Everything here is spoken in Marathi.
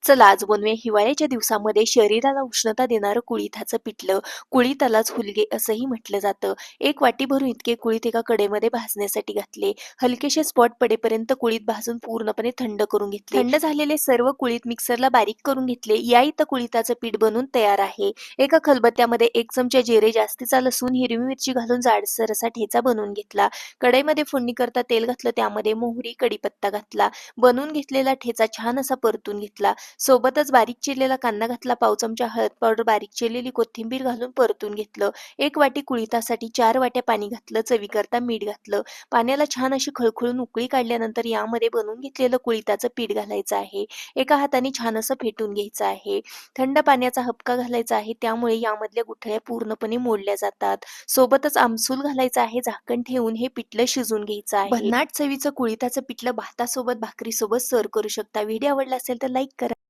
चला आज बनवूया हिवाळ्याच्या दिवसामध्ये शरीराला उष्णता देणारं कुळिथाचं पिठलं. कुळिथालाच हुलगे असंही म्हटलं जातं. एक वाटी भरून इतके कुळीथ एका कढईमध्ये भाजण्यासाठी घातले. हलकेसे स्पॉट पडेपर्यंत कुळीथ भाजून पूर्णपणे थंड करून घेतले. थंड झालेले सर्व कुळीथ मिक्सरला बारीक करून घेतले. या इथं कुळिथाचं पीठ बनवून तयार आहे. एका खलबत्त्यामध्ये 1 चमचा जिरे, जास्तीचा लसूण, हिरवी मिरची घालून जाडसर असा ठेचा बनवून घेतला. कढईमध्ये फोडणी करता तेल घातलं, त्यामध्ये मोहरी, कढीपत्ता घातला. बनवून घेतलेला ठेचा छान असा परतून घेतला. सोबतच बारीक चिरलेला कांदा घातला, पाव चमचा हळद पावडर, बारीक चिरलेली कोथिंबीर घालून परतून घेतलं. 1 वाटी कुळिथासाठी 4 वाट्या पाणी घातलं. चवीकरता मीठ घातलं. पाण्याला छान अशी खळखळून उकळी काढल्यानंतर यामध्ये बनवून घेतलेलं कुळिथाचं पीठ घालायचं आहे. एका हाताने छान असं फेटून घ्यायचं आहे. थंड पाण्याचा हबका घालायचा आहे, त्यामुळे यामधल्या गुठळ्या पूर्णपणे मोडल्या जातात. सोबतच आमसूल घालायचं आहे. झाकण ठेवून हे पिठलं शिजून घ्यायचं आहे. भन्नाट चवीचं कुळिथाचं पिठलं भातासोबत, भाकरीसोबत सर्व्ह करू शकता. व्हिडिओ आवडला असेल तर लाईक करा.